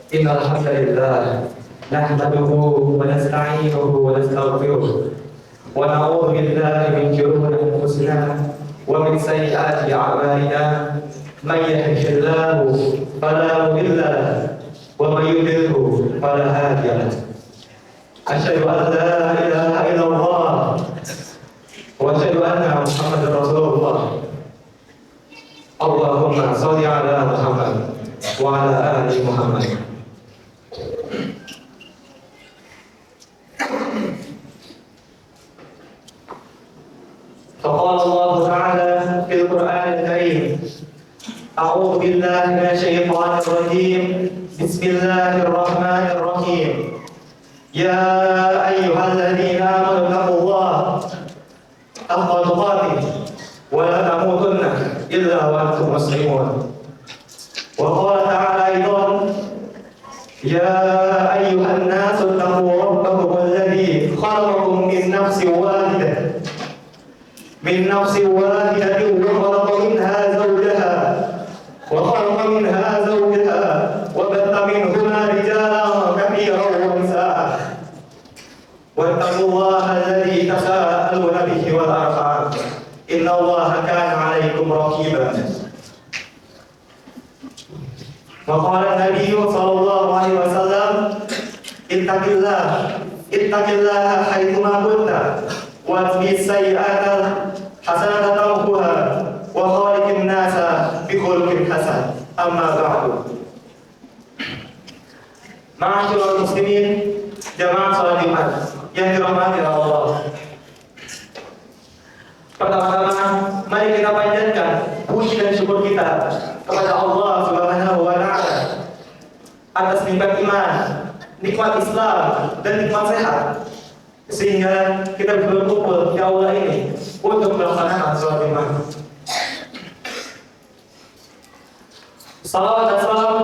Innal hamdalillah nahmaduhu wa nasta'inuhu wa nastaghfiruh wa na'udzu billahi min shururi anfusina wa min sayyiati a'malina. May yahdihillahu fala mudilla lahu wa may yudlilhu fala hadiya lahu. Asyhadu an la ilaha illallah wa asyhadu anna Muhammadar Rasulullah. Allahumma shalli ala Muhammad wa ala ali Muhammad. فقال الله تعالى في القرآن الكريم: أعوذ بالله من الشيطان الرجيم. بسم الله الرحمن الرحيم. يا أيها الذين آمنوا اتقوا الله حق تقاته ولا تموتن إلا وأنتم مسلمون. وقال تعالى أيضا: يا أيها الناس اتقوا ربكم الذي خلقكم من نفس واحدة وخلق منها زوجها وبث منهما رجالا كثيرا ونساء واتقوا الله الذي تساءلون به والأرحام إن الله كان عليكم رقيبا. وقال النبي صلى الله عليه وسلم: اتق الله حيثما كنت واتبع السيئات حسنة تمحوها وخالق الناس بخلق حسن. أما بعد. Ma'asyiral muslimin, jamaah salat Jumat yang dirahmati Allah. Pertama-tama, mari kita panjatkan puji dan syukur kita kepada Allah Subhanahu wa Ta'ala atas nikmat iman, nikmat Islam, dan nikmat sehat, sehingga kita bisa berkumpul di aula ini untuk melaksanakan salat Jumat. Salawat dan salam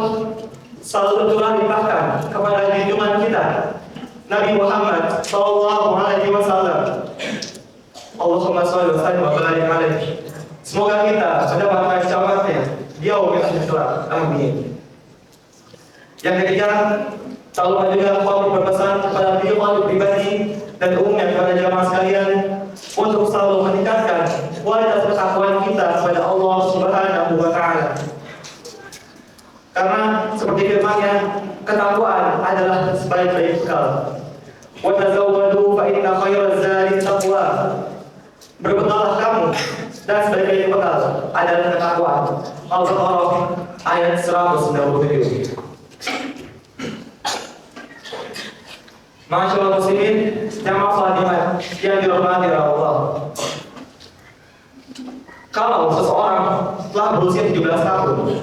selalu tercurah limpahkan kepada junjungan kita Nabi Muhammad sallallahu alaihi wasallam. Allahumma shalli wa sallim wa barik alaihi. Semoga kita mendapatkan syafaatnya di yaumil akhir. Amin. Yang ketiga, selalu juga kami berpesan kepada diri kami pribadi dan umumnya kepada jamaah sekalian untuk selalu meningkatkan kualitas ketakwaan kita kepada Allah Subhanahu wa Ta'ala. Karena seperti firman-Nya, ketakwaan adalah sebaik-baik bekal. Wa tazawwadu fa inna khairaz zadi taqwa. Berbekallah kamu, dan sebaik-baik bekal adalah ketakwaan. Al-Baqarah ayat 197. Ma'asyiral muslimin, jamaah salat Jumat yang dirahmati Allah. Kalau seseorang telah berusia 17 tahun,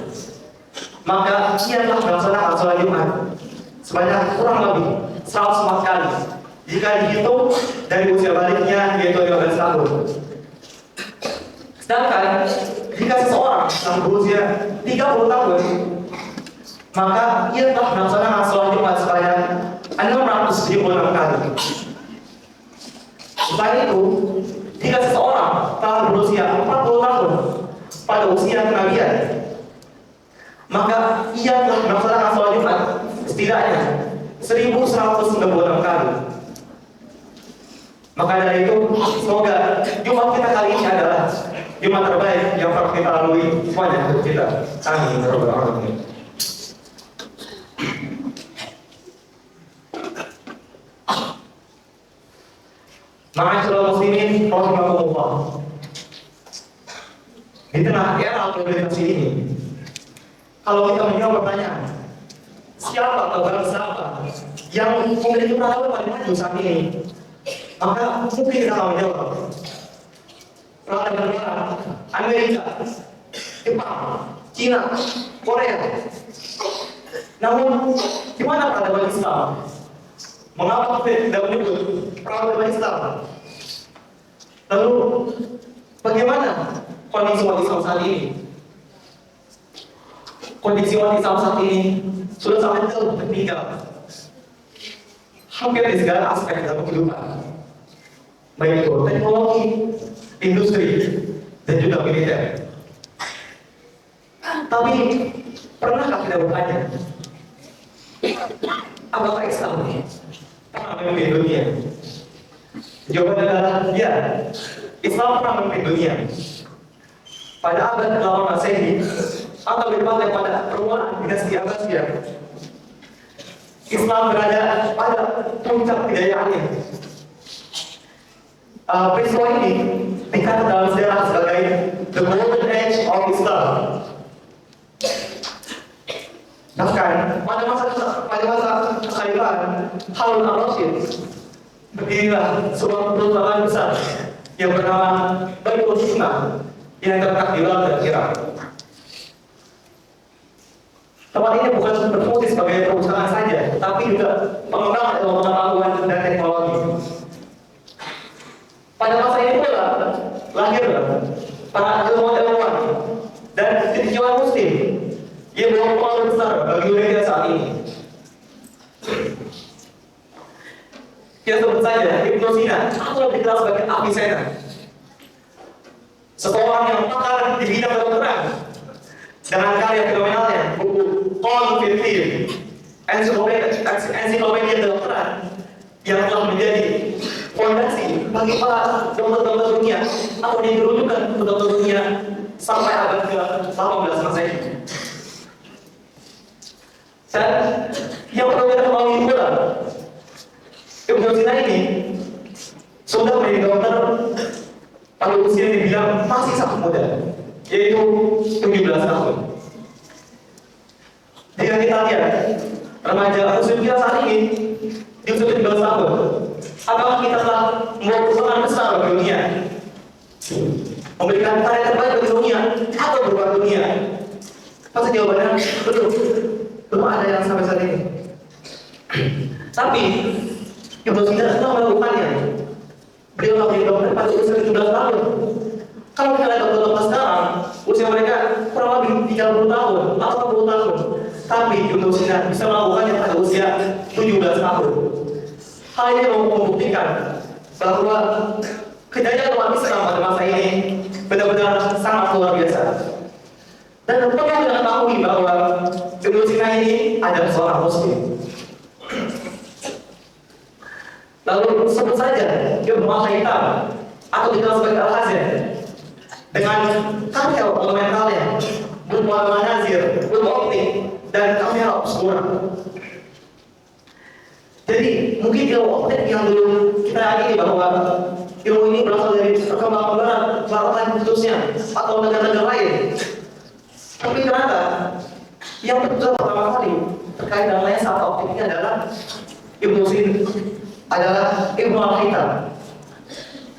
maka ia telah melaksanakan sholat Jumat sebanyak kurang lebih 104 kali jika dihitung dari usia baliknya, yaitu 15 tahun. Sedangkan jika seseorang telah berusia 30 tahun, maka ia telah melaksanakan sholat Jumat sebanyak 676 kali. Selain itu, jika seseorang telah berusia 40 tahun pada usia kenabian, maka ia telah melaksanakan sholat Jumat setidaknya 1196 kali. Maka dari itu, semoga Jumat kita kali ini adalah Jumat terbaik yang pernah kita lalui semuanya untuk kita. Amin. Ma'asyiral muslimin rahimakumullah. Di tengah era globalisasi ini, kalau kita menjawab pertanyaan, siapa atau bangsa apa yang memiliki peradaban paling maju saat ini, maka mungkin kita akan menjawab peradaban Barat, Amerika, Jepang, Cina, Korea. Namun, di mana peradaban Islam? Mengapa kita tidak menyebut peradaban Islam? Lalu, bagaimana kondisi umat Islam saat ini? Kondisi umat Islam saat ini sudah sangat jauh tertinggal hampir di segala aspek dalam kehidupan, baik itu teknologi, industri, dan juga militer. Tapi pernahkah kita bertanya, Apakah Islam pernah memimpin dunia? Jawabannya adalah ya. Islam pernah memimpin dunia. Pada abad ke-8 Masehi atau berpakai pada permulaan dinasti Abbasiyah, Islam berada pada puncak kejayaannya. Peristiwa ini dicatat dalam sejarah sebagai the golden age of Islam. Bahkan pada masa kekhalifahan Harun al-Rashid berdirilah sebuah perusahaan besar yang bernama Baitul Hikmah yang terletak di Baghdad, Irak. Tempat ini bukan berfungsi sebagai perusahaan saja, tapi juga pengembangan ilmu pengetahuan dan teknologi. Pada masa ini pula lahirlah para ilmuwan dan tinjauan muslim yang membawa pengaruh besar bagi dunia kita saat ini. Kita sebut saja Ibnu Sina atau lebih dikenal sebagai Avicenna, seseorang yang pakar di bidang kedokteran dengan karya fenomenalnya buku Qaul fil Fiqh, ensiklopedia kedokteran yang telah menjadi fondasi bagi para dokter-dokter dunia atau yang dirujukan ke dokter dunia sampai abad ke-18 Masehi. Dan yang perlu kita ketahui pula, Ibnu Sina ini sudah menjadi dokter pada usia yang dibilang masih sangat muda, yaitu 17 tahun. Jika kita lihat remaja usia kita saat ini di usia 17 tahun, apakah kita telah membawa perubahan besar bagi dunia, memberikan karya terbaik bagi dunia atau berubah dunia? Pasti jawabannya belum ada yang sampai saat ini. Tapi Ibnu Sina telah melakukannya. Beliau telah menjadi dokter pada usia 17 tahun. Kalau kita lihat dokter-dokter sekarang, usia mereka kurang lebih 30 tahun atau 40 tahun. Tapi Ibnu Sina bisa melakukannya pada usia 17 tahun. Hal ini membuktikan bahwa kejayaan umat Islam pada masa ini benar-benar sangat luar biasa. Dan perlu kita ketahui bahwa Ibnu Sina ini adalah seorang Muslim. Lalu sebut saja Ibnu Al-Haytham atau dikenal sebagai Al-Hazan dengan karya monumentalnya buku Al-Manazir, buku optik, dan kamera obskura. Jadi mungkin ilmu optik yang dulu kita yakini bahwa ilmu ini berasal dari perkembangan barat, Barat khususnya atau negara-negara lain. Tapi ternyata yang betul pertama kali terkait dengan lensa atau optik ini adalah Ibnu Sina, adalah Ibnu Al-Haytham.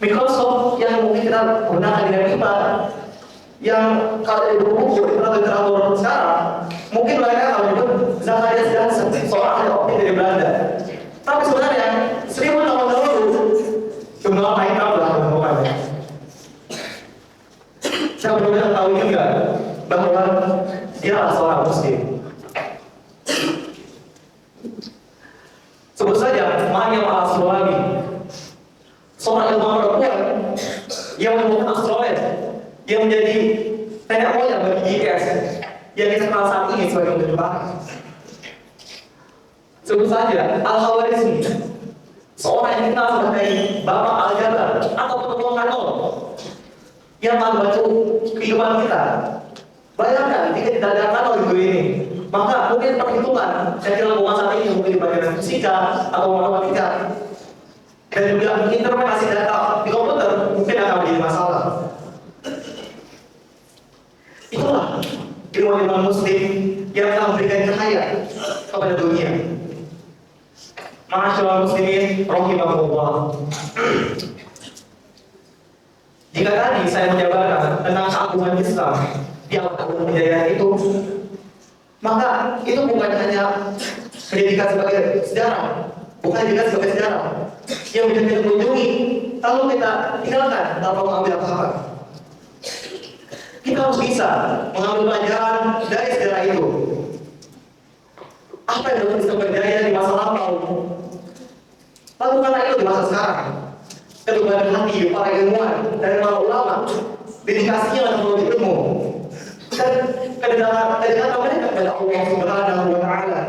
Mikroskop yang mungkin kita gunakan di pipa, yang kalau di buku literatur sekarang, mungkin mereka kalau itu Zacharias Janssen, seorang ahli optik dari Belanda. Tapi sebenarnya 1000 tahun dahulu Ibnu Al-Haytham telah menemukannya. Saya perlu tahu juga bahwa dia adalah seorang Muslim. Sebut saja Maryam al-Astrolabi, seorang ilmuwan perempuan yang menemukan astrolab yang menjadi nenek moyang bagi GPS yang kita kenal saat ini sebagai petunjuk arah. Sebut saja Al-Khawarizmi, seorang yang dikenal sebagai Bapak Al-Jabar atau penemuan kanal yang membantu kehidupan kita. Bayangkan jika tidak ada kanal di dunia ini, maka mungkin perhitungan yang kita lakukan saat ini mungkin di bagian fisika atau matematika dan juga interpretasi data di komputer mungkin akan menjadi masalah. Itulah ilmuwan Muslim yang telah memberikan cahaya kepada dunia. Ma'asyiral muslimin rahimakumullah. Jika tadi saya menjabarkan tentang keagungan Islam di abad kejayaan itu, maka itu bukan hanya pendidikan sebagai sejarah, bukan juga sebagai sejarah yang bisa kita kunjungi lalu kita tinggalkan tanpa mengambil apa-apa. Kita harus bisa mengambil pelajaran dari sejarah itu. Apa yang bisa berjaya di masa lampau, lakukanlah itu di masa sekarang. Ketubahan hati para ilmuwan dan para ulama, dedikasinya dalam menuntut ilmu dan kedekatan mereka kepada Allah Subhanahu wa Ta'ala,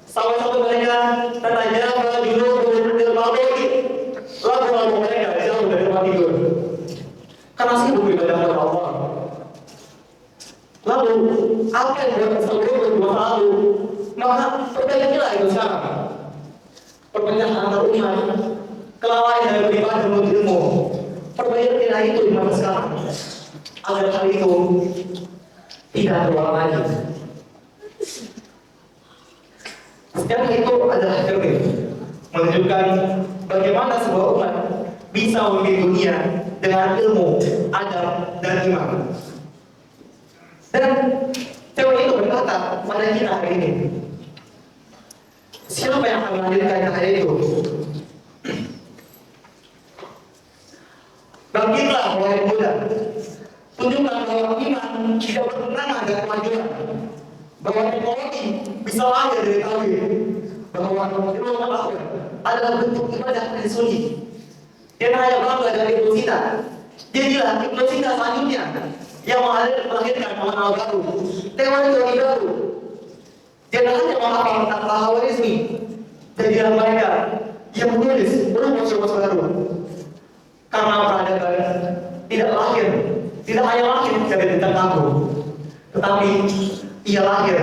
sama Lalu apa yang buat kesal di masa lalu? Maka perbaikilah itu sekarang. Perpecahan antar umat, kelalaian dalam beribadah menurut ilmu, perbaikilah itu di masa sekarang. Agar hal itu tidak terulang lagi. Sekarang itu adalah cermin menunjukkan bagaimana sebuah umat bisa memimpin dunia dengan ilmu, adab, dan iman. Dan teori itu berkata pada kita hari ini, siapa yang akan menghadirkan cahaya itu? Bangkitlah wahai pemuda, tunjukkan bahwa iman tidak bertentangan dengan kemajuan, bahwa teknologi bisa lahir dari tauhid, bahwa ilmu pengetahuan adalah bentuk ibadah yang sunyi. Dia hanya bangga dari ilmu kita. Jadilah ilmu kita selanjutnya yang melahirkan amal baru, teori baru. Dia hanya menghafal tentang Tahawarizmi. Jadilah mereka yang menulis rumus-rumus baru. Karena peradaban tidak hanya lahir dari bintang agung, tetapi ia lahir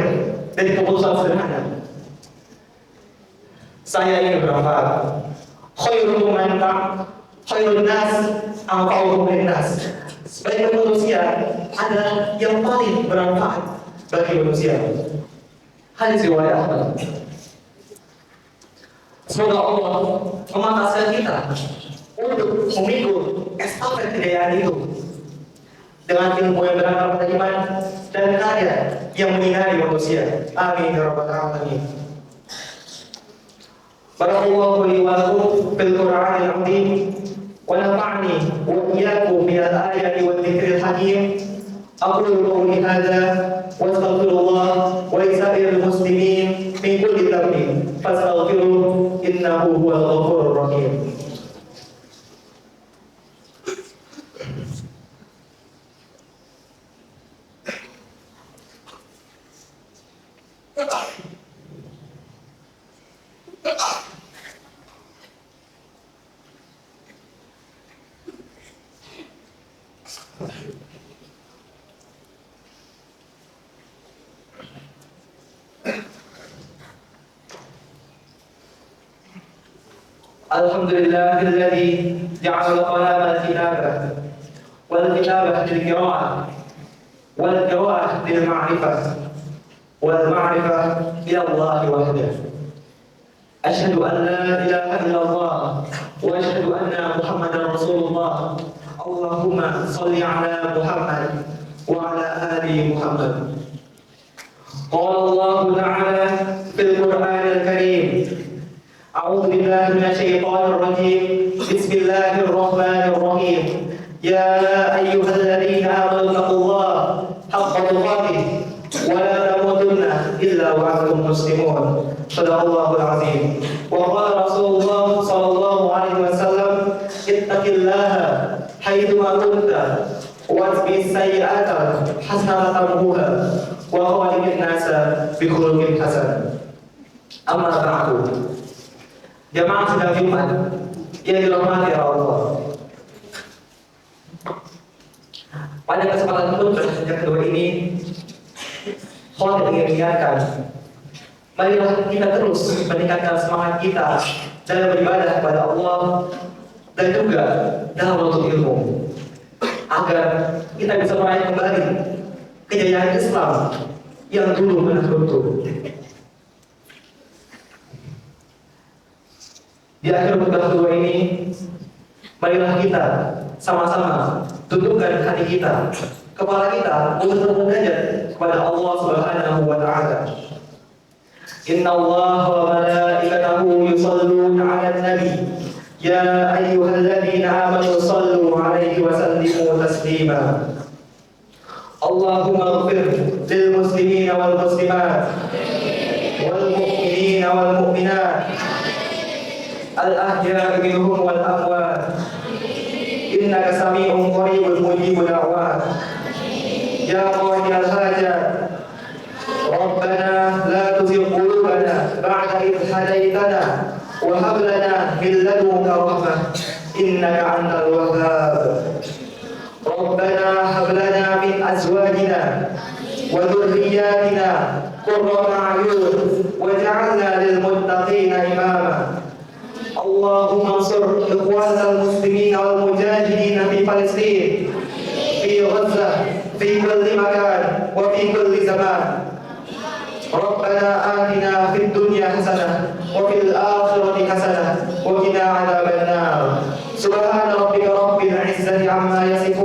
dari keputusan sederhana. Saya ingin bermanfaat. Khairul nas anfa'uhum linnas. Sebaik manusia adalah yang paling bermanfaat bagi manusia. Hadis riwayat Ahmad. Semoga Allah memantaskan kita untuk memikul estafet kejayaan itu dengan ilmu yang berakar pada iman dan karya yang menyinari manusia. Amin ya rabbal alamin. Barakallahu li wa lakum fil Qur'anil 'azim wa nafa'ni wa iyyakum bil ayati wal dzikril hakim. Aqulu qawli hadza wa astaghfirullah wa lisa'iril muslimin min kulli dhanbin fastaghfiruhu innahu huwal ghafurur rahim. Alhamdulillahilladzi ja'ala qalam al-kitabah wal kitabah lil qira'ah wal qira'ah lil ma'rifah wal ma'rifah ila Allah wahdahu. Asyhadu an la ilaha illallah wa asyhadu anna Muhammadar Rasulullah. Allahumma shalli ala Muhammad wa ala ali Muhammad. Qala Allah ta'ala fil Qur'anil Karim. A'udzu billahi minasyaitonir rajim. Bismillahir rahmanir rahim. Ya ayyuhalladzina amanu taqullaha haqqa tuqatih wa la tamutunna illa wa antum muslimun. Shadaqallahul azim. Wa qala Rasulullah sallallahu alaihi wasallam, ittaqillaha haitsu ma kunta wasbis sayyi'ata hasanatan tamhuha wa khaliqin nasa bi khuluqin hasan. Amma ba'du. Jamaah sidang Jumat yang dirahmati Allah. Pada kesempatan khutbah yang kedua ini, khotib ingin mengingatkan, marilah kita terus meningkatkan semangat kita dalam beribadah kepada Allah dan juga dalam menuntut ilmu, agar kita bisa meraih kembali kejayaan Islam yang dulu pernah runtuh. Di akhir khutbah kedua ini, marilah kita sama-sama tundukkan hati kita, kepala kita untuk bermunajat kepada Allah Subhanahu wa Ta'ala. Inna Allah wa malaikatahu yusalluna 'alan nabi ya ayyuhalladzina amanu sallu 'alaihi wa sallimu taslima. Allahumma ighfir lil muslimina wal muslimat wal mu'minina wal mu'minat al-ahya'i minhum wal amwat. Innaka sami'un qaribun mujibud da'wat. Ya qadiyal hajat, Rabbana la tuzigh qulubana ba'da idh hadaytana wa hab lana min ladunka rahmah innaka antal wahhab. Rabbana hab lana min azwajina وذرياتنا قرة أعين واجعلنا للمتقين إماما. اللهم انصر إخواننا المسلمين والمجاهدين في فلسطين، في غزة، في كل مكان وفي كل زمان. ربنا آتنا في الدنيا حسنة وفي الآخرة حسنة وقنا عذاب النار. سبحان ربك رب العزة عما يصفون